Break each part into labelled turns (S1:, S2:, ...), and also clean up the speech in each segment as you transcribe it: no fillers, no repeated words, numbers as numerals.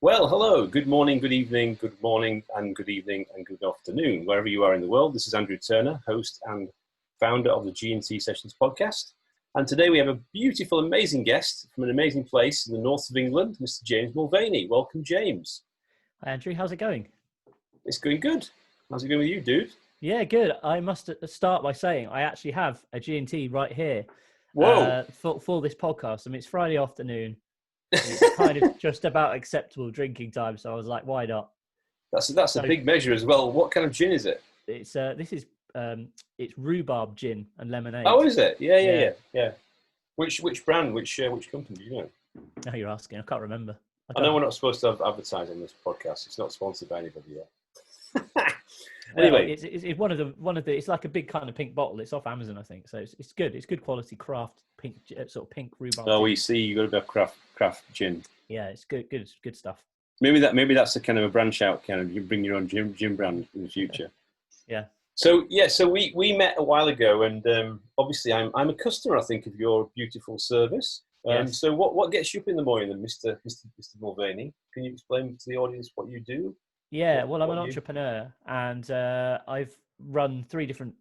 S1: Well, hello, good morning, good evening, good morning, and good evening, and good afternoon, wherever you are in the world. This is Andrew Turner, host and founder of the G&T Sessions podcast. And today we have a beautiful, amazing guest from an amazing place in the north of England, Mr. James Mulvany. Welcome, James.
S2: Hi, Andrew. How's it going?
S1: It's going good. How's it going with you, dude?
S2: Yeah, good. I must start by saying I actually have a G&T right here
S1: Whoa.
S2: for this podcast. I mean, it's Friday afternoon. It's kind of just about acceptable drinking time, so I was like, why not?
S1: That's a big measure as well. What kind of gin is it?
S2: It's it's rhubarb gin and lemonade.
S1: Oh, is it? Yeah. Which brand? Which company? Do you know?
S2: Now you're asking. I can't remember.
S1: I know we're not supposed to have advertise on this podcast. It's not sponsored by anybody yet. Anyway,
S2: it's one of the. It's like a big kind of pink bottle. It's off Amazon, I think. So it's good. It's good quality craft pink, sort of pink rhubarb.
S1: Oh,
S2: gin.
S1: we see. You got a bit of craft gin.
S2: Yeah, it's good stuff.
S1: Maybe that's a kind of a branch out. Kind of you bring your own gin brand in the future.
S2: Yeah.
S1: So we met a while ago, and obviously I'm a customer, I think, of your beautiful service.
S2: Yes.
S1: So what gets you up in the morning, then, Mr. Mulvany? Can you explain to the audience what you do?
S2: Yeah, well, I'm an entrepreneur, and I've run three different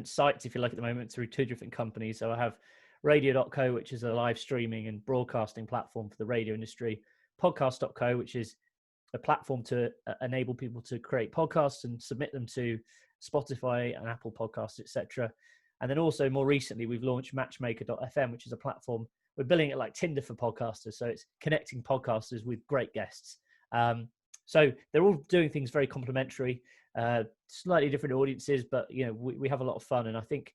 S2: sites, if you like, at the moment through two different companies. So I have radio.co, which is a live streaming and broadcasting platform for the radio industry, podcast.co, which is a platform to enable people to create podcasts and submit them to Spotify and Apple Podcasts, etc. And then also more recently, we've launched matchmaker.fm, which is a platform. We're building it like Tinder for podcasters. So it's connecting podcasters with great guests. So they're all doing things very complementary, slightly different audiences, but we have a lot of fun. And I think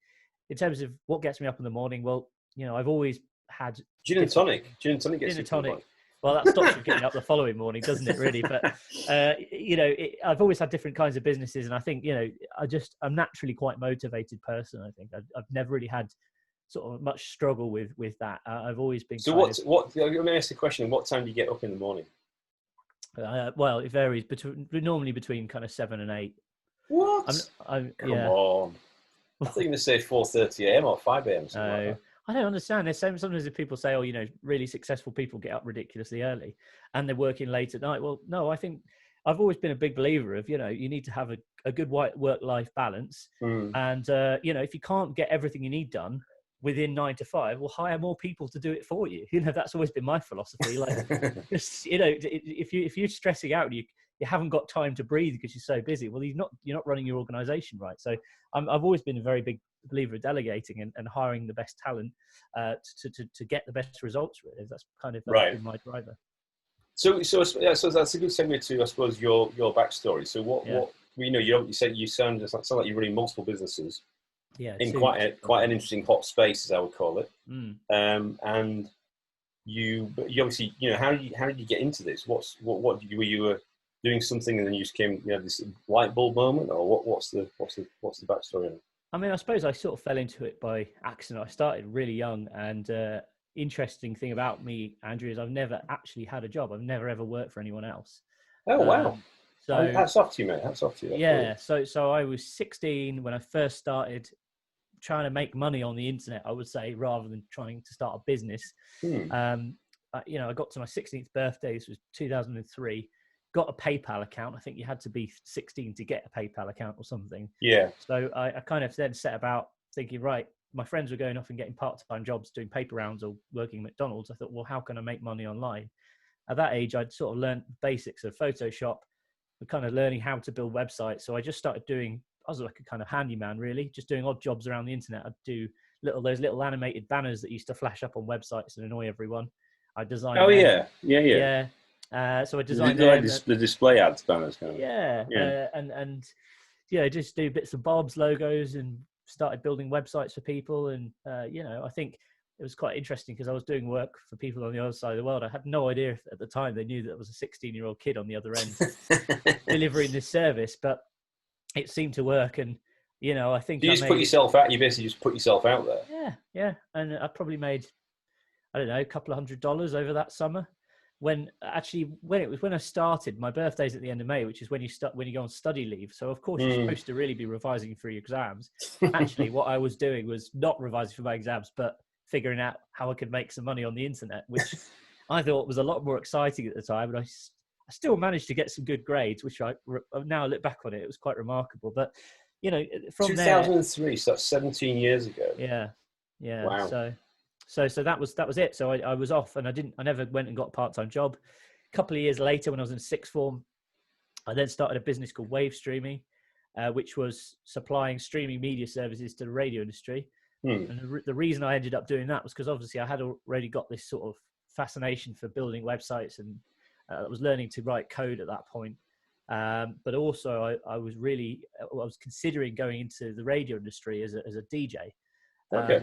S2: in terms of what gets me up in the morning, well, I've always had
S1: gin and tonic. Gin and tonic gets
S2: gin and tonic. Well, that stops you getting up the following morning, doesn't it? Really, but I've always had different kinds of businesses, and I think I'm naturally quite a motivated person. I think I've never really had sort of much struggle with that. I've always been.
S1: So what? Let me ask the question: what time do you get up in the morning?
S2: Well, it varies normally between kind of 7 and 8.
S1: What? Come on! I think you're going to say 4:30 a.m. or 5 a.m. Something like that.
S2: I don't understand. There's sometimes if people say, really successful people get up ridiculously early and they're working late at night. Well, no, I think I've always been a big believer of, you need to have a good work-life balance. And, if you can't get everything you need done within 9 to 5, well, hire more people to do it for you. That's always been my philosophy. Like, just, if you're stressing out and you haven't got time to breathe because you're so busy, well, you're not running your organization right. So I've always been a very big believer of delegating and hiring the best talent to get the best results. Really, that's been my driver. So
S1: that's a good segue to, I suppose, your backstory. So what you said you sound like you're running multiple businesses.
S2: Yeah,
S1: in quite an interesting hot space, as I would call it. And you obviously, how did you get into this? Were you doing something and then you just came, this light bulb moment, or what's the backstory on it?
S2: I mean, I suppose I sort of fell into it by accident. I started really young, and interesting thing about me, Andrew, is I've never actually had a job. I've never ever worked for anyone else.
S1: Oh, wow.
S2: So
S1: hats off to you, mate. Hats off to you.
S2: That's brilliant. So I was 16 when I first started trying to make money on the internet, I would say, rather than trying to start a business. I got to my 16th birthday. This was 2003. Got a PayPal account. I think you had to be 16 to get a PayPal account or something.
S1: Yeah.
S2: So I kind of then set about thinking, right, my friends were going off and getting part-time jobs, doing paper rounds or working at McDonald's. I thought, well, how can I make money online? At that age, I'd sort of learned the basics of Photoshop, kind of learning how to build websites. So I just started I was like a kind of handyman, really, just doing odd jobs around the internet. I'd do those little animated banners that used to flash up on websites and annoy everyone. I designed.
S1: Oh, them. Yeah.
S2: So I designed
S1: the display ads banners, kind of.
S2: Yeah. And just do bits of Bob's logos and started building websites for people. And I think it was quite interesting because I was doing work for people on the other side of the world. I had no idea if at the time they knew that I was a 16-year-old kid on the other end delivering this service, but it seemed to work. And I think
S1: you put yourself out. You basically just put yourself out there.
S2: Yeah. And I probably made, I don't know, a couple of $100 over that summer. When I started, my birthday's at the end of May, which is when you go on study leave. So of course you're supposed to really be revising for your exams. Actually, what I was doing was not revising for my exams, but figuring out how I could make some money on the internet, which I thought was a lot more exciting at the time, and I still managed to get some good grades, which I now look back on it, it was quite remarkable. But from
S1: 2003, so that's 17 years ago.
S2: there, yeah.
S1: Wow.
S2: So that was it. So I was off, and I never went and got a part-time job. A couple of years later, when I was in sixth form, I then started a business called Wave Streaming, which was supplying streaming media services to the radio industry. And the reason I ended up doing that was because obviously I had already got this sort of fascination for building websites, and I was learning to write code at that point. But also I was considering going into the radio industry as a DJ.
S1: Okay.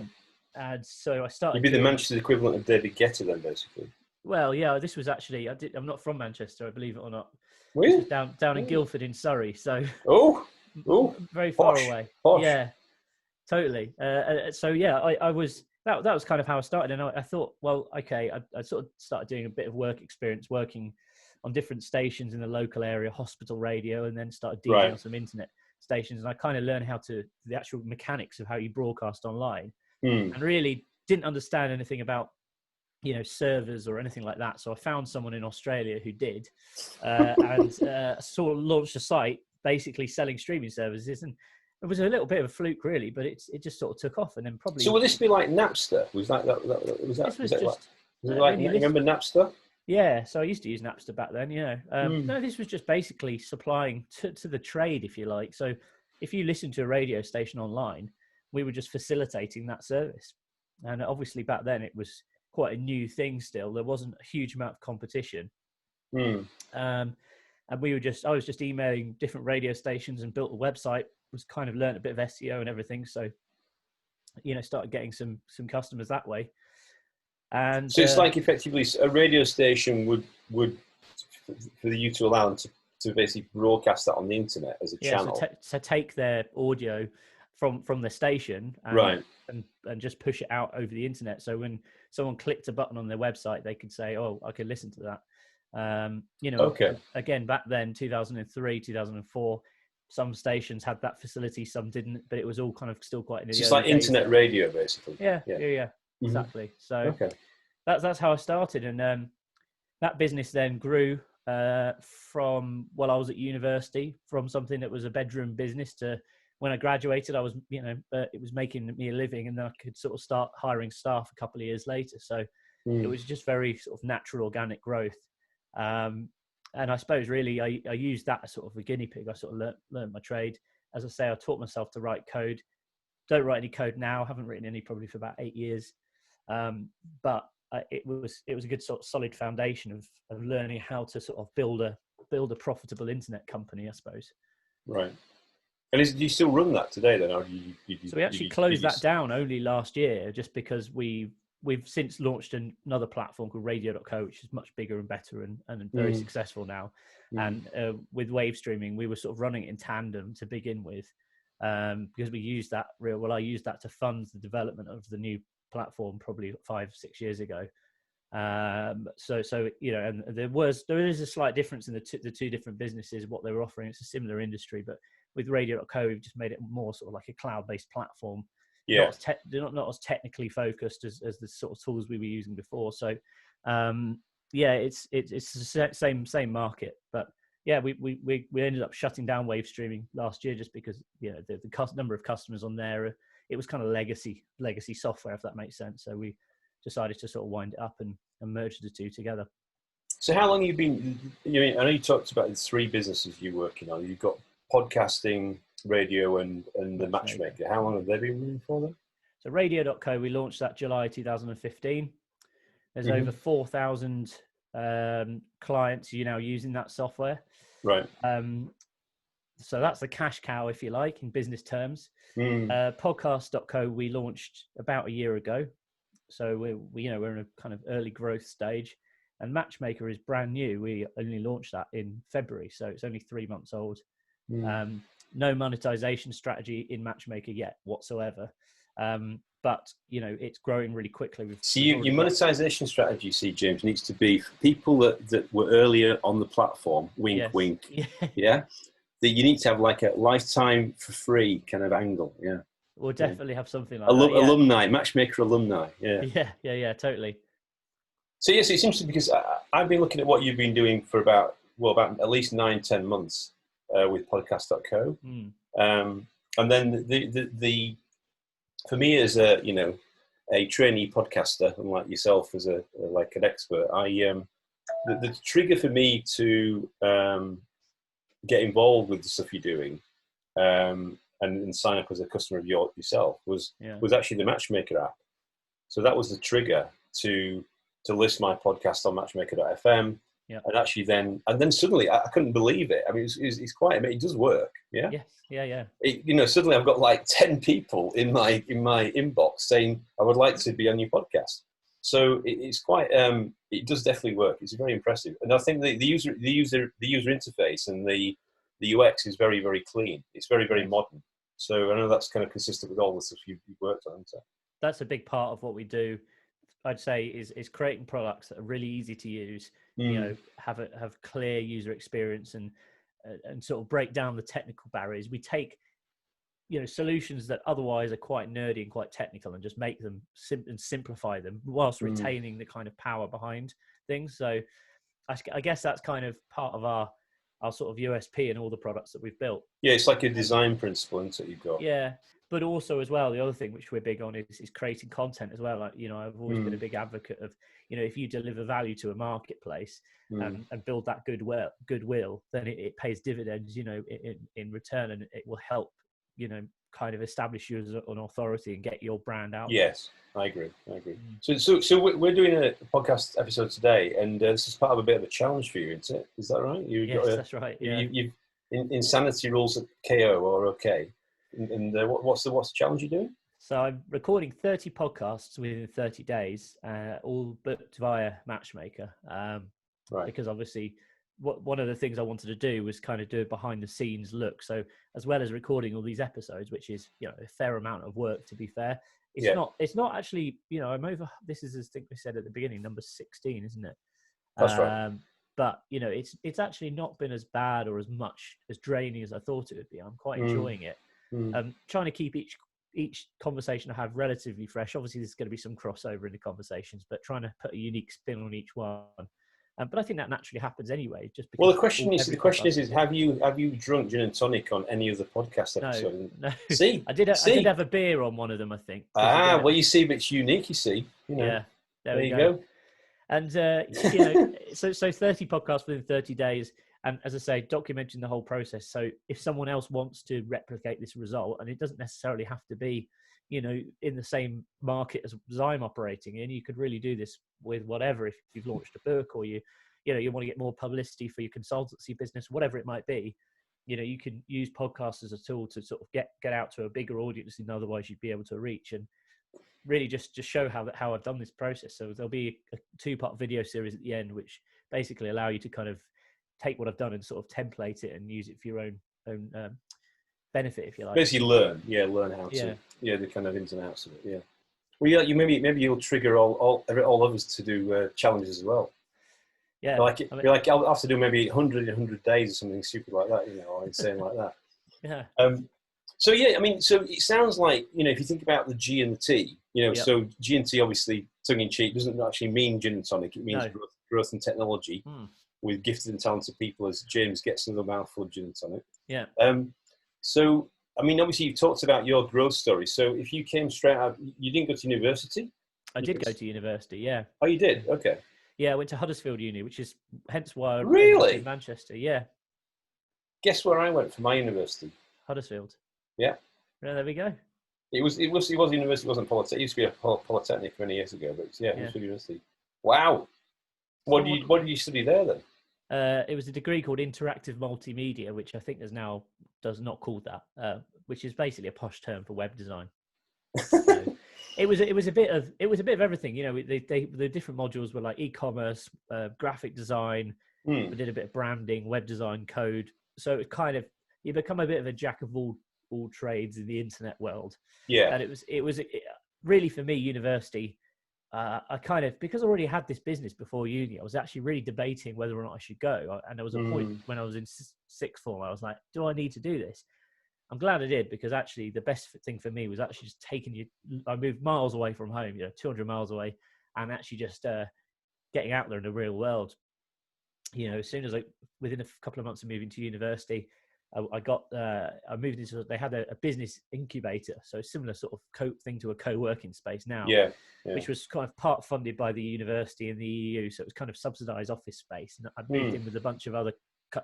S2: And so I started.
S1: You'd be the Manchester equivalent of David Guetta then, basically.
S2: Well, yeah, this was actually, I'm not from Manchester, I believe it or not.
S1: Really?
S2: Down in Guildford in Surrey, so very far away.
S1: Posh.
S2: Yeah, totally. So yeah, I was that was kind of how I started, and I thought, well, okay, I sort of started doing a bit of work experience, working on different stations in the local area, hospital radio, and then started DJing on some internet stations, and I kind of learned the actual mechanics of how you broadcast online, and really didn't understand anything about servers or anything like that. So I found someone in Australia who did, and sort of launched a site basically selling streaming services. And it was a little bit of a fluke, really, but it just sort of took off. And then probably.
S1: So will this be like Napster? Remember Napster?
S2: Yeah, so I used to use Napster back then. No, this was just basically supplying to the trade, if you like. So if you listen to a radio station online, we were just facilitating that service. And obviously back then it was quite a new thing still. There wasn't a huge amount of competition. And I was just emailing different radio stations and built a website, was kind of learned a bit of SEO and everything. So, started getting some customers that way. And
S1: so it's like effectively a radio station would for you to allow them to basically broadcast that on the internet as a channel.
S2: So take their audio from the station and just push it out over the internet. So when someone clicked a button on their website, they could say, "Oh, I could listen to that." Again, back then, 2003, 2004, some stations had that facility, some didn't, but it was all kind of still quite in the
S1: It's like internet radio, basically.
S2: Yeah, exactly. So that's how I started, and that business then grew from while I was at university, from something that was a bedroom business to when I graduated, I was, it was making me a living, and then I could sort of start hiring staff a couple of years later. So it was just very sort of natural, organic growth. And I suppose really I used that as sort of a guinea pig. I sort of learned my trade. As I say, I taught myself to write code. Don't write any code now. Haven't written any probably for about 8 years. But it was a good sort of solid foundation of learning how to sort of build a profitable internet company, I suppose.
S1: Right. And do you still run that today then? Or
S2: So we actually closed that down only last year, just because we've since launched another platform called radio.co, which is much bigger and better and very successful now. And with Wave Streaming, we were sort of running it in tandem to begin with, because we used that I used that to fund the development of the new platform probably 5-6 years ago. So and there is a slight difference in the two different businesses, what they were offering. It's a similar industry, but with radio.co, we've just made it more sort of like a cloud-based platform. Not as technically focused as the sort of tools we were using before. So it's the same market, but yeah, we ended up shutting down Wave Streaming last year just because the number of customers on there, it was kind of legacy software, if that makes sense. So we decided to sort of wind it up and merge the two together.
S1: So how long have you been? I know you talked about the 3 businesses you're working on. You've got podcasting, radio, and the matchmaker. How long have they been running for then?
S2: So radio.co, we launched that July 2015. There's over 4,000 clients now using that software.
S1: Right.
S2: So that's the cash cow, if you like, in business terms. Podcast.co we launched about a year ago. So we're in a kind of early growth stage. And Matchmaker is brand new. We only launched that in February, so it's only 3 months old. No monetization strategy in Matchmaker yet whatsoever, but it's growing really quickly.
S1: Your monetization strategy, James, needs to be for people that were earlier on the platform. Wink, wink. Yeah, that you need to have like a lifetime for free kind of angle. Yeah,
S2: we'll definitely have something like that.
S1: Alumni, Matchmaker alumni. Yeah,
S2: totally.
S1: So yes, it seems to because I've been looking at what you've been doing for about at least 9-10 months with podcast.co.
S2: Mm.
S1: And then the for me as a trainee podcaster, unlike yourself as like an expert, the trigger for me to get involved with the stuff you're doing and sign up as a customer of yourself was actually the Matchmaker app. So that was the trigger to list my podcast on Matchmaker.fm.
S2: Yeah.
S1: And actually then suddenly I couldn't believe it. I mean, it's quite amazing. It does work. Yeah.
S2: Yes. Yeah.
S1: Suddenly I've got like 10 people in my inbox saying I would like to be on your podcast. So it's quite. It does definitely work. It's very impressive, and I think the user interface and the UX is very, very clean. It's very, very modern. So I know that's kind of consistent with all the stuff you've worked on. So
S2: that's a big part of what we do. I'd say is creating products that are really easy to use. Have clear user experience and sort of break down the technical barriers. We take solutions that otherwise are quite nerdy and quite technical and just make them and simplify them whilst retaining the kind of power behind things. So I guess that's kind of part of our sort of USP in all the products that we've built.
S1: Yeah, it's like a design principle, isn't it, you've got?
S2: Yeah, but also as well, the other thing which we're big on is creating content as well. Like, I've always been a big advocate of, if you deliver value to a marketplace and build that goodwill, then it pays dividends, in return, and it will help, kind of establish you as an authority and get your brand out.
S1: Yes, I agree. So we're doing a podcast episode today, and this is part of a bit of a challenge for you, isn't it? Is that right?
S2: That's right. Yeah.
S1: You've insanity rules at KO or OK. And what's the challenge you're doing?
S2: So I'm recording 30 podcasts within 30 days, all booked via Matchmaker. Right. Because obviously, one of the things I wanted to do was kind of do a behind the scenes look. So as well as recording all these episodes, which is a fair amount of work, to be fair, it's not actually I'm over. This is, as I think we said at the beginning, number 16, isn't it?
S1: That's right.
S2: But it's actually not been as bad or as much as draining as I thought it would be. I'm quite enjoying it. Trying to keep each conversation I have relatively fresh. Obviously, there's going to be some crossover in the conversations, but trying to put a unique spin on each one. But I think that naturally happens anyway. Just because.
S1: Well, the question is, have you drunk gin and tonic on any of the podcast episodes?
S2: No.
S1: See,
S2: I did have a beer on one of them, I think.
S1: Well, you see, but it's unique. You see,
S2: yeah.
S1: There you go.
S2: And so 30 podcasts within 30 days. And as I say, documenting the whole process. So if someone else wants to replicate this result, and it doesn't necessarily have to be, in the same market as I'm operating in, you could really do this with whatever. If you've launched a book, or you want to get more publicity for your consultancy business, whatever it might be, you can use podcasts as a tool to sort of get out to a bigger audience than otherwise you'd be able to reach, and really just show how I've done this process. So there'll be a 2-part video series at the end, which basically allow you to kind of take what I've done and sort of template it and use it for your own benefit, if you like.
S1: Basically learn how to, the kind of ins and outs of it. Yeah. Well, maybe you'll trigger all others to do challenges as well.
S2: Yeah.
S1: I'll have to do maybe 100 days or something stupid like that, or insane like that.
S2: Yeah.
S1: So it sounds like, if you think about the G and the T, so G and T, obviously tongue in cheek, doesn't actually mean gin and tonic. It means growth and technology. With gifted and talented people, as James gets another mouthful of gin and tonic.
S2: Yeah.
S1: So, obviously you've talked about your growth story. So if you came straight out, you didn't go to university?
S2: I did go to university, yeah.
S1: Oh, you did? Okay.
S2: Yeah, I went to Huddersfield Uni, which is hence why I
S1: really
S2: in Manchester, yeah.
S1: Guess where I went for my university?
S2: Huddersfield.
S1: Yeah.
S2: Yeah, there we go.
S1: It was university, it wasn't Polytechnic. It used to be a Polytechnic many years ago, but it was university. Wow. What did you study there then?
S2: It was a degree called Interactive Multimedia, which I think does not called that, which is basically a posh term for web design. So it was a bit of everything. The different modules were like e-commerce, graphic design. We did a bit of branding, web design, code. So it kind of, you become a bit of a jack of all trades in the internet world.
S1: Yeah.
S2: And it was really, for me, university. I kind of, because I already had this business before uni, I was actually really debating whether or not I should go. And there was a point when I was in sixth form, I was like, do I need to do this? I'm glad I did, because actually the best thing for me was actually just I moved miles away from home, 200 miles away, and actually just getting out there in the real world. As soon as within a couple of months of moving to university, I moved into, they had a business incubator, so a similar sort of thing to a co-working space now, which was kind of part funded by the university and the EU, so it was kind of subsidized office space. And I moved in with a bunch of other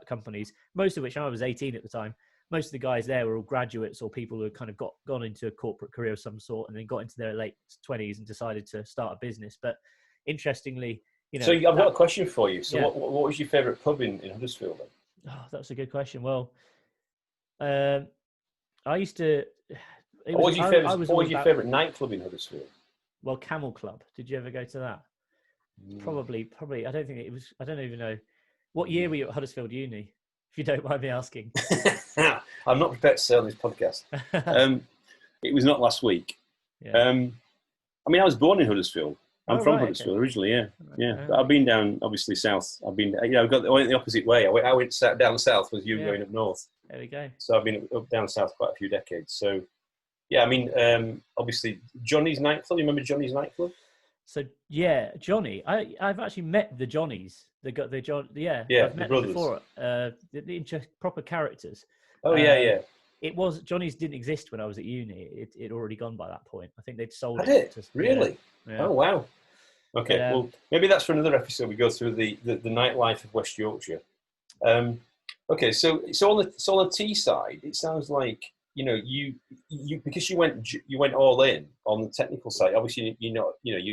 S2: companies, most of which, I was 18 at the time, most of the guys there were all graduates or people who had kind of gone into a corporate career of some sort and then got into their late 20s and decided to start a business. But interestingly,
S1: so I've got a question for you. So what was your favourite pub in Huddersfield then?
S2: Oh, that's a good question. Well, I used to.
S1: What was your favourite nightclub in Huddersfield?
S2: Well, Camel Club. Did you ever go to that? Probably. I don't think it was. I don't even know. What year were you at Huddersfield Uni? If you don't mind me asking.
S1: I'm not prepared to say on this podcast. It was not last week. Yeah. I mean, I was born in Huddersfield. I'm from Huddersfield originally. Yeah. But I've been down, obviously, south. I've been. I went the opposite way. I went down south with you going up north.
S2: There we go.
S1: So I've been up down south quite a few decades. So, yeah, I mean, obviously, Johnny's nightclub. You remember Johnny's nightclub?
S2: So yeah, Johnny. I've actually met the Johnnies. I've met
S1: the brothers.
S2: Them before. The proper characters.
S1: Oh yeah.
S2: It was Johnny's didn't exist when I was at uni. It already gone by that point. I think they'd sold
S1: it.
S2: Had it?
S1: Really?
S2: Yeah.
S1: Oh wow. Okay, well maybe that's for another episode. We go through the nightlife of West Yorkshire. Okay, so on the tea side, it sounds like you because you went all in on the technical side. Obviously, you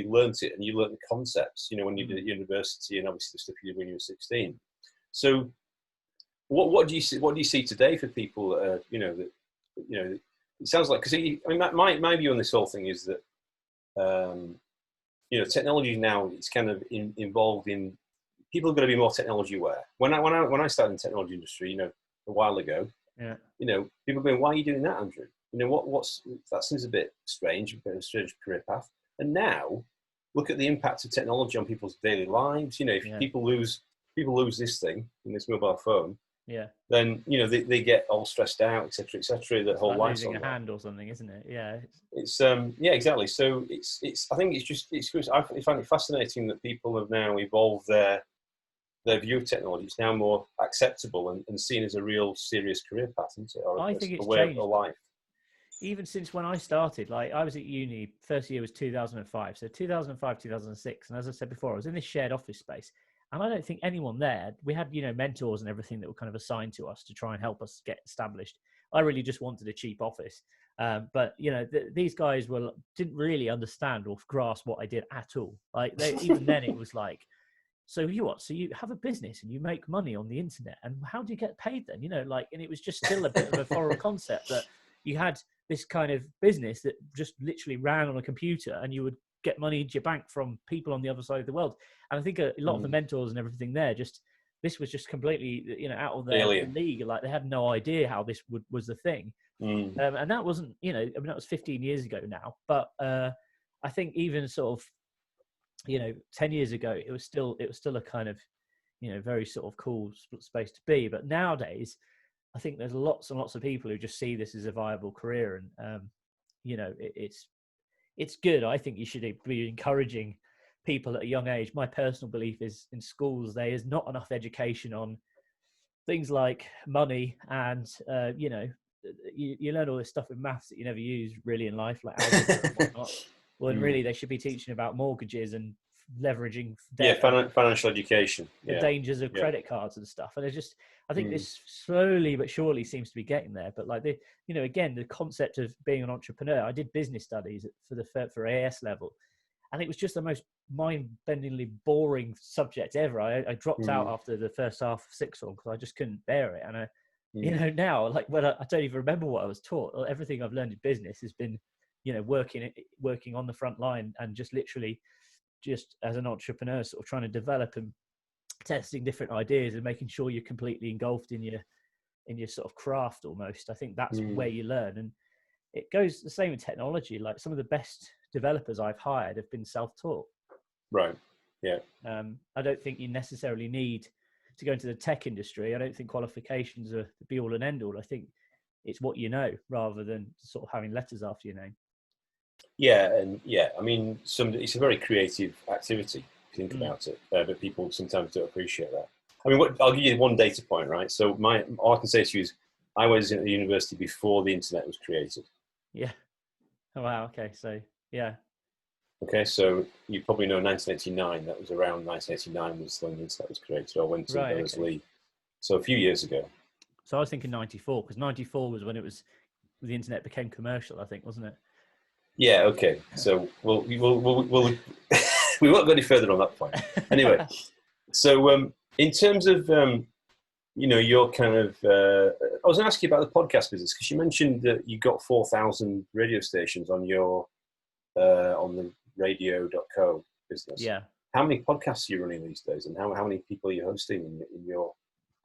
S1: learnt it and you learnt the concepts. When you did at university and obviously the stuff you did when you were 16. So. What do you see? What do you see today for people that it sounds like, because my view on this whole thing is that technology now, it's kind of involved in, people are going to be more technology aware. When I started in the technology industry, a while ago, people going, why are you doing that, Andrew? That seems a bit strange, a bit of a strange career path. And now look at the impact of technology on people's daily lives. If people lose this thing, in this mobile phone. Yeah. Then they get all stressed out, etc., etc. That whole life
S2: losing a hand or something, isn't it? Yeah.
S1: It's exactly. So it's. I think it's good. I find it fascinating that people have now evolved their view of technology. It's now more acceptable and seen as a real serious career path, isn't it? Or
S2: I think it's
S1: a way
S2: changed.
S1: of life.
S2: Even since when I started, like I was at uni, first year was 2005. So 2005, 2006, and as I said before, I was in this shared office space. And I don't think anyone there, we had, mentors and everything that were kind of assigned to us to try and help us get established. I really just wanted a cheap office. But, these guys didn't really understand or grasp what I did at all. Like even then it was like, so you have a business and you make money on the internet, and how do you get paid then? And it was just still a bit of a foreign concept that you had this kind of business that just literally ran on a computer and you would get money into your bank from people on the other side of the world. And I think a lot of the mentors and everything there, this was just completely, out of their league. Like they had no idea how this was the thing. And that wasn't, that was 15 years ago now. But I think even sort of, 10 years ago, it was still a kind of, very sort of cool space to be. But nowadays, I think there's lots and lots of people who just see this as a viable career. And, it's good. I think you should be encouraging people at a young age. My personal belief is in schools, there is not enough education on things like money and, you learn all this stuff with maths that you never use really in life, like algebra and whatnot. Well, and really they should be teaching about mortgages and leveraging debt.
S1: Financial education.
S2: The dangers of credit cards and stuff. And I think this slowly but surely seems to be getting there. But like again, the concept of being an entrepreneur, I did business studies for AS level, and it was just the most mind-bendingly boring subject ever. I dropped out after the first half of sixth form because I just couldn't bear it. And now, like when I don't even remember what I was taught. Everything I've learned in business has been, working on the front line and just literally just as an entrepreneur, sort of trying to develop and testing different ideas and making sure you're completely engulfed in your sort of craft almost. I think that's where you learn. And it goes the same with technology. Like some of the best developers I've hired have been self-taught.
S1: Right. Yeah.
S2: I don't think you necessarily need to go into the tech industry. I don't think qualifications are the be all and end all. I think it's what you know rather than sort of having letters after your name.
S1: Yeah, and I mean, it's a very creative activity. think about it, but people sometimes don't appreciate that. I mean, I'll give you one data point, right? So all I can say to you is I was at the university before the internet was created.
S2: Yeah. Oh, wow. Okay. So, yeah.
S1: Okay, so you probably know 1989. That was around 1989 was when the internet was created. I went to Berners-Lee, so a few years ago.
S2: So I was thinking 94, because 94 was when the internet became commercial, I think, wasn't it?
S1: Yeah. Okay. So we'll we won't go any further on that point. Anyway, so in terms of your kind of, I was going to ask you about the podcast business because you mentioned that you got 4,000 radio stations on your on the radio.co business.
S2: Yeah.
S1: How many podcasts are you running these days, and how many people are you hosting in your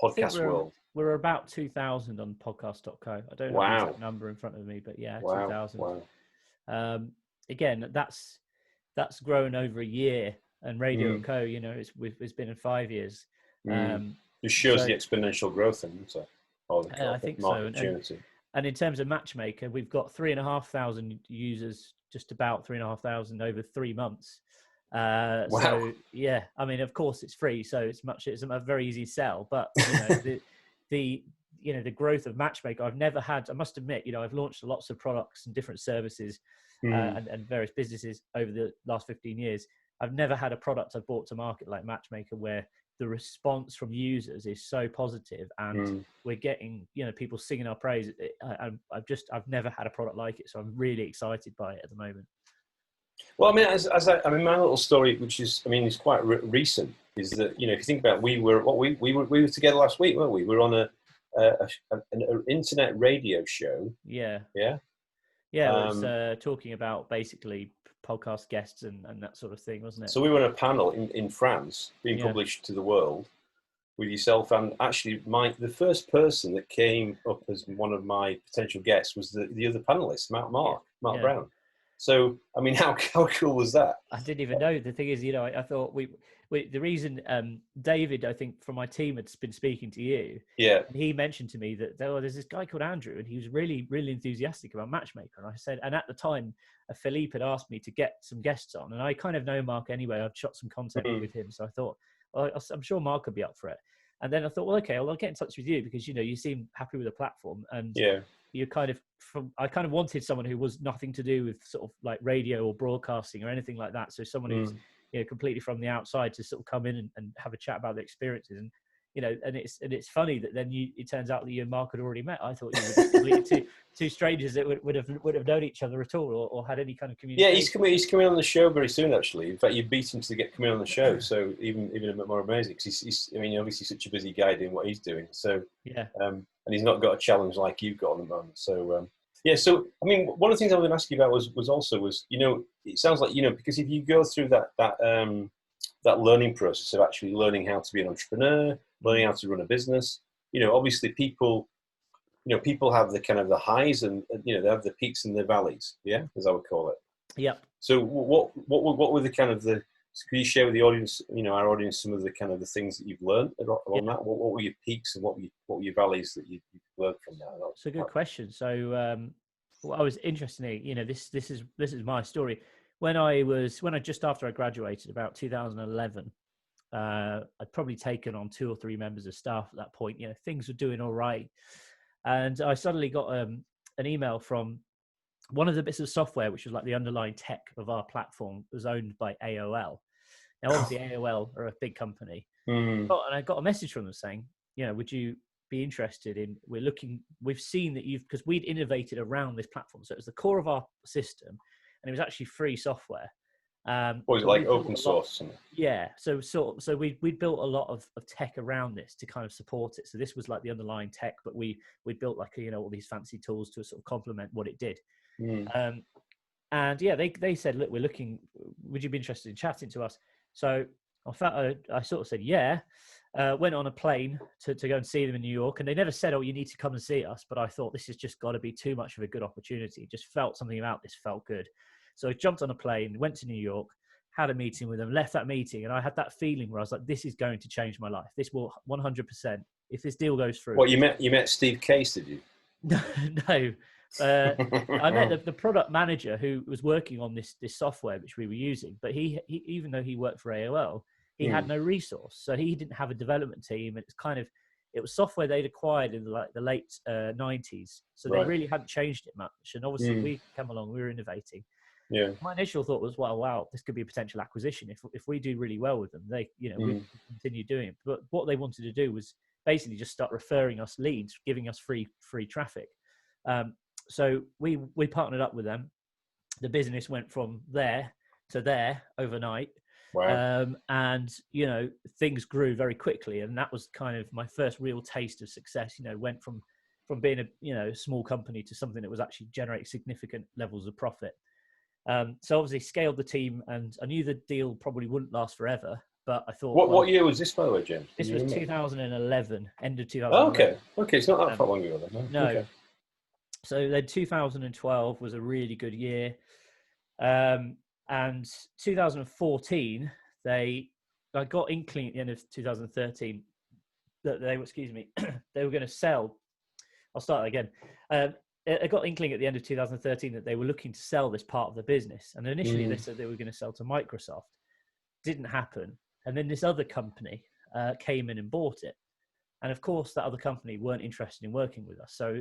S1: podcast world?
S2: We're about 2,000 on podcast.co. I don't have the exact number in front of me, but yeah, 2,000.
S1: Wow.
S2: Again, that's grown over a year, and radio.co, it's been in 5 years.
S1: It shows the exponential growth in it.
S2: I think so. And in terms of Matchmaker, we've got 3,500 users, just about 3,500 over 3 months.
S1: Wow.
S2: So yeah, I mean, of course it's free, so it's a very easy sell, but the growth of Matchmaker, I must admit, I've launched lots of products and different services and various businesses over the last 15 years. I've never had a product I've brought to market like Matchmaker where the response from users is so positive, and we're getting people singing our praise. I've never had a product like it, so I'm really excited by it at the moment.
S1: Well, I mean, my little story, which is, is quite recent, is that if you think about, we were together last week, weren't we? We were on an internet radio show.
S2: Yeah.
S1: Yeah.
S2: Yeah, it was talking about basically podcast guests and that sort of thing, wasn't it?
S1: So we were on a panel in France being published to the world with yourself, and actually the first person that came up as one of my potential guests was the other panelist, Mark Brown. So, I mean, how cool was that?
S2: I didn't even know. The thing is, I thought the reason David, I think, from my team had been speaking to you.
S1: Yeah.
S2: And he mentioned to me that there's this guy called Andrew, and he was really, really enthusiastic about Matchmaker. And I said, and at the time, Philippe had asked me to get some guests on, and I kind of know Mark anyway. I've shot some content with him, so I thought, well, I'm sure Mark would be up for it. And then I thought, well, okay, I'll get in touch with you because you seem happy with the platform, and you I kind of wanted someone who was nothing to do with sort of like radio or broadcasting or anything like that. So someone who's completely from the outside to sort of come in and have a chat about the experiences. And and it's funny that then it turns out that you and Mark had already met. I thought you were completely two strangers that would have known each other at all or had any kind of communication.
S1: Yeah, he's coming on the show very soon. Actually, in fact, you beat him to get coming on the show, so even a bit more amazing because he's obviously such a busy guy doing what he's doing. So
S2: yeah,
S1: and he's not got a challenge like you've got at the moment. So so I mean, one of the things I was going to ask you about was it sounds like because if you go through that learning process of actually learning how to be an entrepreneur, learning how to run a business, obviously people have the kind of the highs and they have the peaks and the valleys, as I would call it.
S2: Yep.
S1: So what were the kind of could you share with the audience, our audience, some of the kind of the things that you've learned on that? What were your peaks and what were your valleys that you learned from that?
S2: It's a good question. So I was interested in, this is my story. When just after I graduated, about 2011, I'd probably taken on 2 or 3 members of staff at that point. Things were doing all right, and I suddenly got an email from one of the bits of software, which was like the underlying tech of our platform, was owned by AOL. Now, obviously, AOL are a big company, and I got a message from them saying, would you be interested in? We've seen that because we'd innovated around this platform, so it was the core of our system. And it was actually free software.
S1: Was it like open source?
S2: Yeah. So we built a lot of tech around this to kind of support it. So this was like the underlying tech, but we built like all these fancy tools to sort of complement what it did. And yeah, they said, look, we're looking. Would you be interested in chatting to us? So I sort of said, yeah. Went on a plane to go and see them in New York, and they never said, oh, you need to come and see us. But I thought this has just got to be too much of a good opportunity. Just felt something about this felt good. So I jumped on a plane, went to New York, had a meeting with them, left that meeting, and I had that feeling where I was like, this is going to change my life. This will 100%, if this deal goes through.
S1: What, you met Steve Case, did you?
S2: No. I met the product manager who was working on this software which we were using, but he even though he worked for AOL, he had no resource, so he didn't have a development team, and it was software they'd acquired in the late 90s, so they really hadn't changed it much. And obviously we come along, we were innovating.
S1: Yeah.
S2: My initial thought was, well, wow, this could be a potential acquisition. If we do really well with them, they, we continue doing it. But what they wanted to do was basically just start referring us leads, giving us free traffic. So we partnered up with them. The business went from there to there overnight.
S1: Wow.
S2: And things grew very quickly, and that was kind of my first real taste of success. Went from being a small company to something that was actually generating significant levels of profit. So obviously scaled the team, and I knew the deal probably wouldn't last forever, but I thought,
S1: what year was this, by the way, James?
S2: This was 2011, end of 2011.
S1: Okay, it's not that far long ago then.
S2: No.
S1: Okay.
S2: So then 2012 was a really good year. And 2014, I got inkling at the end of 2013 that they were going to sell. I'll start again. I got inkling at the end of 2013 that they were looking to sell this part of the business. And initially they said they were going to sell to Microsoft. Didn't happen. And then this other company came in and bought it. And of course, that other company weren't interested in working with us. So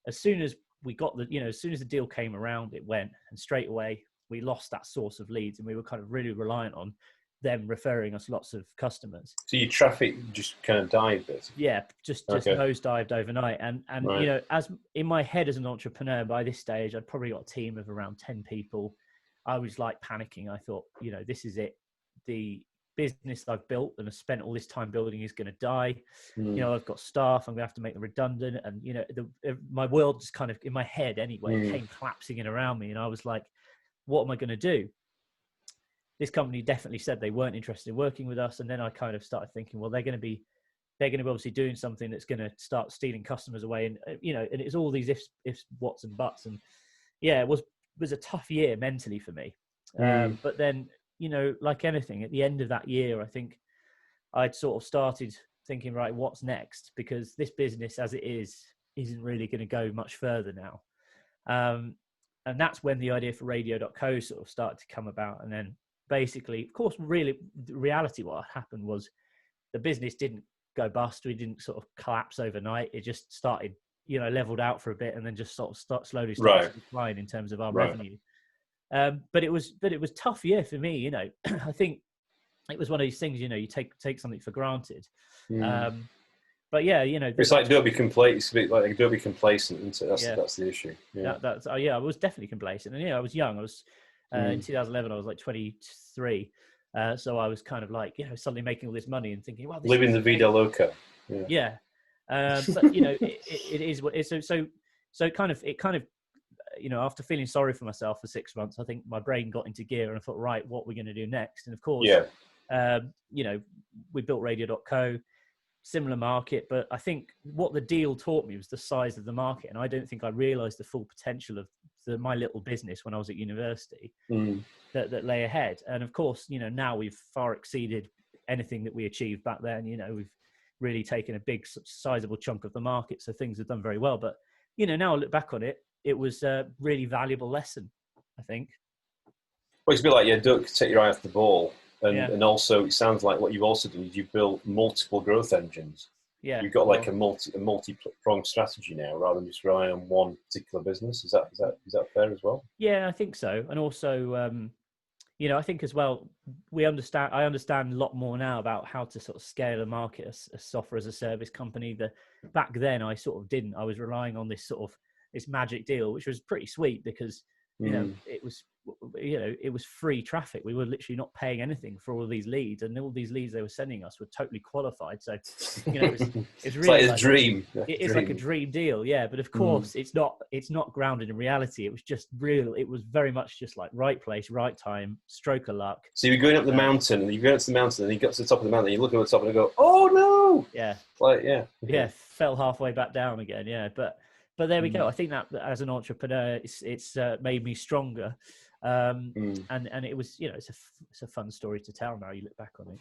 S2: as soon as we got as soon as the deal came around, it went, and straight away we lost that source of leads, and we were kind of really reliant on them referring us lots of customers.
S1: So your traffic just kind of died, basically.
S2: Yeah, just nosedived overnight. And
S1: right.
S2: As in my head as an entrepreneur, by this stage, I'd probably got a team of around 10 people. I was like panicking. I thought, this is it. The business I've built and have spent all this time building is going to die. I've got staff. I'm going to have to make them redundant. And, my world just kind of, in my head anyway, came collapsing in around me. And I was like, what am I going to do? This company definitely said they weren't interested in working with us. And then I kind of started thinking, well, they're going to be obviously doing something that's going to start stealing customers away. And, and it's all these ifs, whats and buts. And yeah, it was a tough year mentally for me. But then, like anything, at the end of that year, I think I'd sort of started thinking, right, what's next? Because this business as it isn't really going to go much further now. And that's when the idea for radio.co sort of started to come about. And then basically, of course, really, the reality what happened was the business didn't go bust. We didn't sort of collapse overnight. It just started, leveled out for a bit, and then just sort of slowly started to decline in terms of our revenue. But it was a tough year for me. I think it was one of these things, you take something for granted. But yeah,
S1: it's like don't be complacent. It's a bit like don't be complacent, isn't it? That's the issue. Yeah,
S2: I was definitely complacent, and I was young. I was in 2011. I was like 23, so I was kind of like suddenly making all this money and thinking, wow,
S1: living the vida loca.
S2: Yeah, but it is what it's so kind of after feeling sorry for myself for 6 months, I think my brain got into gear, and I thought, right, what are we going to do next? And of course, we built radio.co. Similar market, but I think what the deal taught me was the size of the market, and I don't think I realized the full potential of my little business when I was at university that lay ahead. And of course, now we've far exceeded anything that we achieved back then. We've really taken a big sizable chunk of the market, so things have done very well. But now I look back on it, it was a really valuable lesson, I think.
S1: Well, it's a bit like don't take your eye off the ball. And also, it sounds like what you've also done is you've built multiple growth engines. Yeah, you've got like a multi-pronged strategy now, rather than just relying on one particular business. Is that fair as well? Yeah,
S2: I think so. And also, I think as well, I understand a lot more now about how to sort of scale a market, a software as a service company. Back then, I sort of didn't. I was relying on this magic deal, which was pretty sweet because it was free traffic. We were literally not paying anything for all these leads, and all these leads they were sending us were totally qualified. So, it's really
S1: like a dream.
S2: It is like a dream deal, yeah. But of course, it's not grounded in reality. It was just real. It was very much just like right place, right time, stroke of luck.
S1: So you're going up the mountain, and you got to the top of the mountain, and you look at the top and you go, "Oh no!"
S2: Yeah, fell halfway back down again. Yeah, but there we go. I think that as an entrepreneur, it's made me stronger. And it was, it's a fun story to tell now. You look back on it,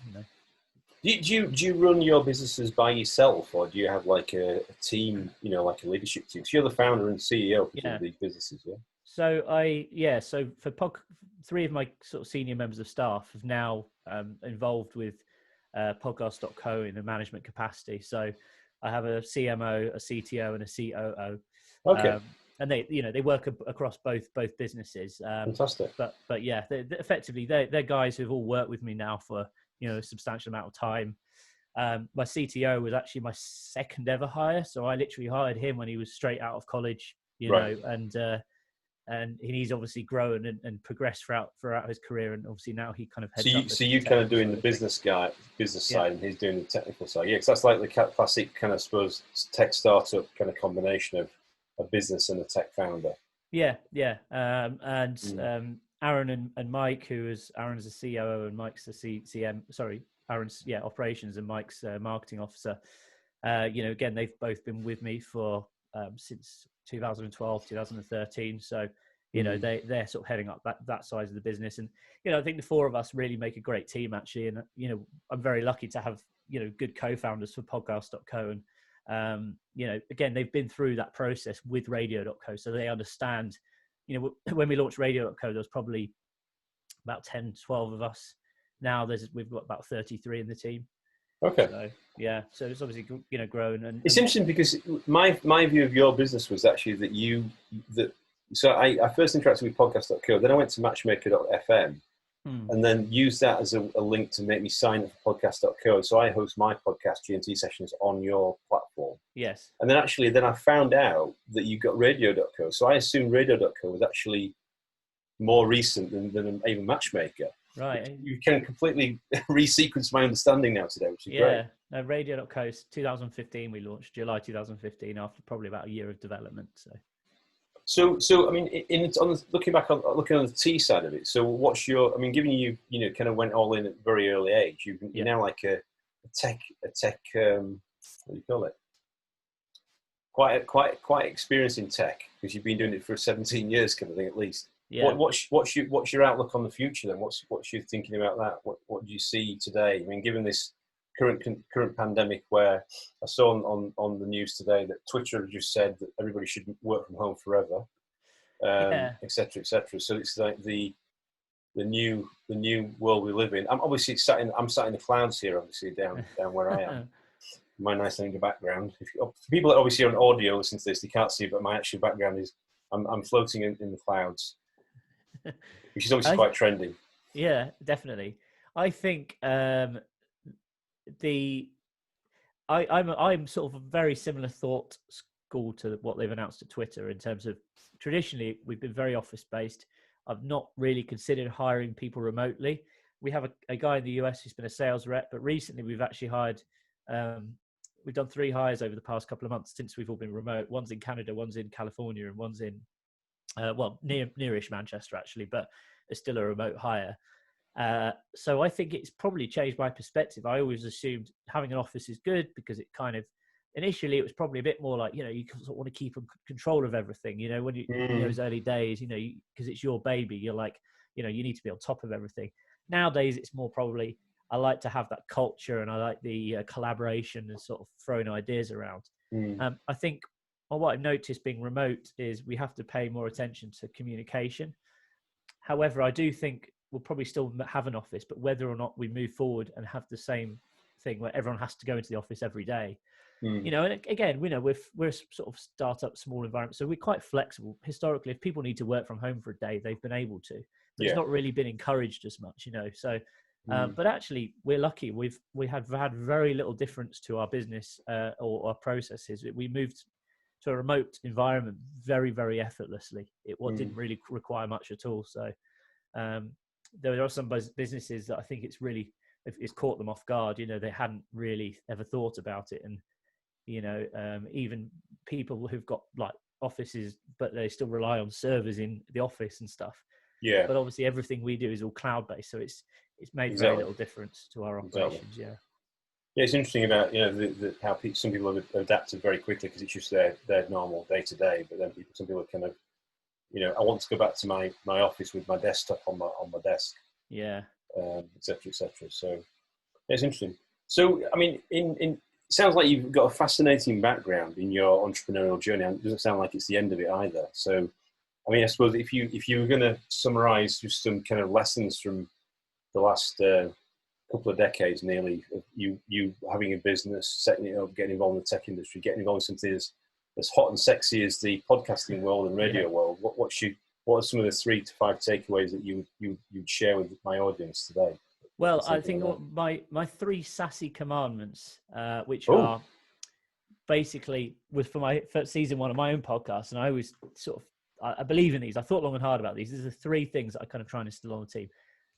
S1: Do you run your businesses by yourself, or do you have like a team, like a leadership team? So you're the founder and CEO of
S2: Yeah.
S1: these businesses, yeah?
S2: So for three of my sort of senior members of staff have now involved with podcast.co in a management capacity. So I have a CMO, a CTO, and a COO.
S1: Okay,
S2: And they work across both businesses.
S1: fantastic.
S2: But yeah, effectively they're guys who've all worked with me now for a substantial amount of time. My CTO was actually my second ever hire, so I literally hired him when he was straight out of college.
S1: Right.
S2: And he's obviously grown and progressed throughout his career, and obviously now he kind of
S1: So
S2: heads up.
S1: you kind of doing the business
S2: Yeah.
S1: side, and he's doing the technical side. Yeah, because that's like the classic kind of, I suppose, tech startup kind of combination of a business and a tech founder.
S2: Yeah. Aaron and Mike, Aaron's a COO and Mike's the CM. Sorry, Aaron's operations and Mike's marketing officer. Again, they've both been with me for since 2012, 2013. So they're sort of heading up that side of the business, and I think the four of us really make a great team actually. And I'm very lucky to have good co-founders for podcast.co, and again, they've been through that process with radio.co, so they understand. When we launched radio.co, there was probably about 10, 12 of us. Now we've got about 33 in the team.
S1: Okay.
S2: So, yeah, so it's obviously grown, and
S1: it's interesting because my view of your business was actually so I first interacted with podcast.co, then I went to matchmaker.fm, and then used that as a link to make me sign up for podcast.co. So I host my podcast GNT sessions on your platform.
S2: Yes.
S1: And then I found out that you got radio.co. So I assumed radio.co was actually more recent than even Matchmaker.
S2: Right.
S1: You can completely resequence my understanding now today, which is great.
S2: Yeah. No, radio.co, 2015 we launched, July 2015, after probably about a year of development.
S1: So I mean, looking on the T side of it. So what's your? I mean, given you kind of went all in at a very early age, you're now like a tech. What do you call it? Quite experienced in tech, because you've been doing it for 17 years, kind of thing, at least.
S2: Yeah.
S1: What's your outlook on the future then? What's your thinking about that? What do you see today? I mean, given this current pandemic, where I saw on the news today that Twitter just said that everybody should work from home forever, et cetera, et cetera. So it's like the new world we live in. I'm sat in the clouds here, obviously down where I am. My nice thing in the background. For people that obviously are on audio listen to this, they can't see, but my actual background is I'm floating in the clouds, which is obviously quite trendy.
S2: Yeah, definitely. I think I'm sort of a very similar thought school to what they've announced at Twitter, in terms of traditionally we've been very office based. I've not really considered hiring people remotely. We have a guy in the US who's been a sales rep, but recently we've actually hired. We've done 3 hires over the past couple of months since we've all been remote. One's in Canada, one's in California, and one's in nearish Manchester actually, but it's still a remote hire. So I think it's probably changed my perspective. I always assumed having an office is good, because it kind of, initially it was probably a bit more like, you sort of want to keep control of everything, when you in those early days, because it's your baby, you're like, you need to be on top of everything. Nowadays it's more probably, I like to have that culture, and I like the collaboration and sort of throwing ideas around. I think what I've noticed being remote is we have to pay more attention to communication. However, I do think we'll probably still have an office, but whether or not we move forward and have the same thing where everyone has to go into the office every day, and again, we're sort of startup, small environment, so we're quite flexible. Historically, if people need to work from home for a day, they've been able to, but it's not really been encouraged as much, So, but actually, we're lucky. We have had very little difference to our business or our processes. We moved to a remote environment very, very effortlessly. It didn't really require much at all. So there are some businesses that I think it's caught them off guard. They hadn't really ever thought about it, and even people who've got like offices, but they still rely on servers in the office and stuff.
S1: Yeah.
S2: But obviously, everything we do is all cloud based, so it's made very little difference to our operations. Yeah.
S1: Yeah, it's interesting about how some people have adapted very quickly, because it's just their normal day to day. But then some people are kind of, I want to go back to my office with my desktop on my desk.
S2: Yeah.
S1: Et cetera, et cetera. So it's interesting. So, I mean, it sounds like you've got a fascinating background in your entrepreneurial journey, and it doesn't sound like it's the end of it either. So, I mean, I suppose if you were going to summarize just some kind of lessons from the last couple of decades, nearly, of you having a business, setting it up, getting involved in the tech industry, getting involved in something as hot and sexy as the podcasting world and radio world, what are some of the 3 to 5 takeaways that you'd share with my audience today?
S2: Well, I think my 3 sassy commandments, which are basically for my first season 1 of my own podcast, and I always I believe in these. I thought long and hard about these. These are 3 things that I kind of try and instill on the team.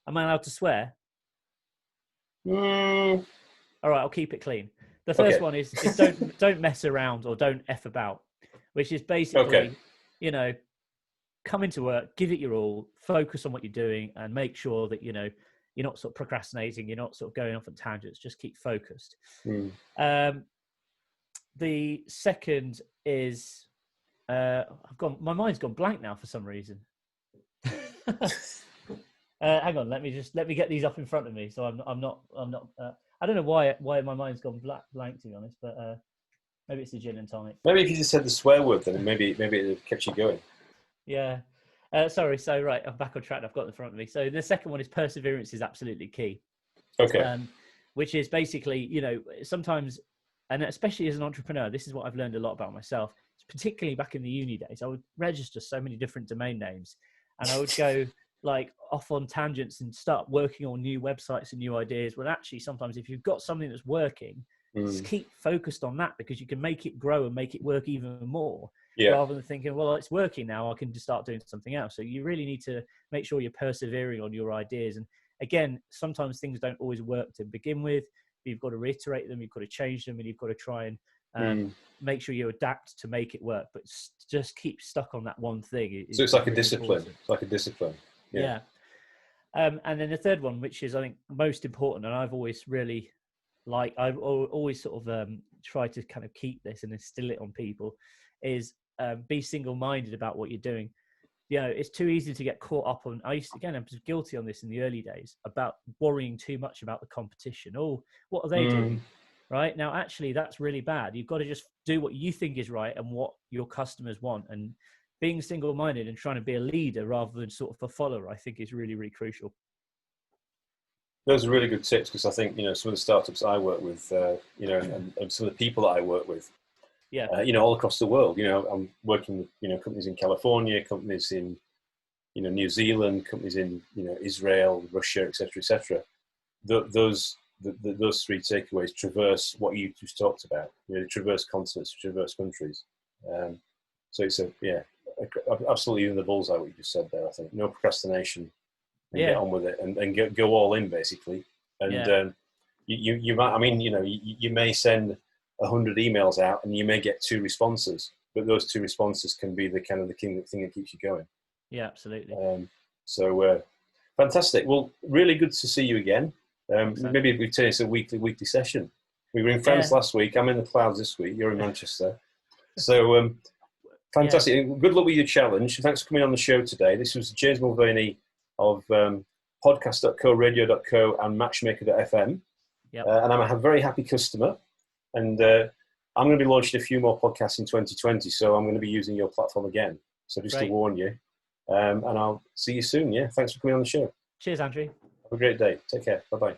S2: Am I allowed to swear? All right, I'll keep it clean. The first one is don't mess around or don't F about, which is basically, come into work, give it your all, focus on what you're doing, and make sure that, you're not sort of procrastinating, you're not sort of going off on tangents, just keep focused. The second is, my mind's gone blank now for some reason. Hang on, let me get these up in front of me. So I'm not. I don't know why my mind's gone blank, to be honest. But maybe it's the gin and tonic.
S1: Maybe if you just said the swear word, then maybe it kept you going.
S2: Yeah. Sorry. So right, I'm back on track. I've got it in front of me. So the second one is perseverance is absolutely key.
S1: Okay.
S2: Which is basically, sometimes, and especially as an entrepreneur, this is what I've learned a lot about myself. Particularly back in the uni days, I would register so many different domain names, and I would go like off on tangents and start working on new websites and new ideas. Well, actually, sometimes if you've got something that's working, just keep focused on that, because you can make it grow and make it work even more, rather than thinking, well, it's working now, I can just start doing something else. So you really need to make sure you're persevering on your ideas. And again, sometimes things don't always work to begin with. You've got to reiterate them, you've got to change them, and you've got to try and make sure you adapt to make it work. But just keep stuck on that one thing.
S1: So it's like a discipline. Important. It's like a discipline.
S2: Yeah. And then the third one, which is I think most important, and I've always really I've always sort of tried to kind of keep this and instill it on people, is be single-minded about what you're doing. It's too easy to get caught up on. I was guilty on this in the early days, about worrying too much about the competition. Oh, what are they doing? Right now, actually, that's really bad. You've got to just do what you think is right and what your customers want. And being single-minded and trying to be a leader rather than sort of a follower, I think is really, really crucial.
S1: Those are really good tips, because I think, some of the startups I work with, and some of the people that I work with, all across the world, I'm working with, companies in California, companies in, New Zealand, companies in, Israel, Russia, etc. Those 3 takeaways traverse what you just talked about. Traverse continents, traverse countries. So it's absolutely in the bullseye what you just said there. I think no procrastination, and get on with it, and go all in, basically. And you might, you may send 100 emails out and you may get 2 responses, but those 2 responses can be the kind of the thing that keeps you going.
S2: Yeah, absolutely.
S1: So fantastic. Well, really good to see you again. Maybe we turn this a weekly session. We were in France last week. I'm in the clouds this week. You're in Manchester. So fantastic. Yeah. Good luck with your challenge. Thanks for coming on the show today. This was James Mulvany of podcast.co, radio.co, and matchmaker.fm.
S2: Yep.
S1: And I'm a very happy customer. And I'm going to be launching a few more podcasts in 2020. So I'm going to be using your platform again. So just to warn you. And I'll see you soon. Yeah. Thanks for coming on the show.
S2: Cheers, Andrew.
S1: Have a great day. Take care. Bye-bye.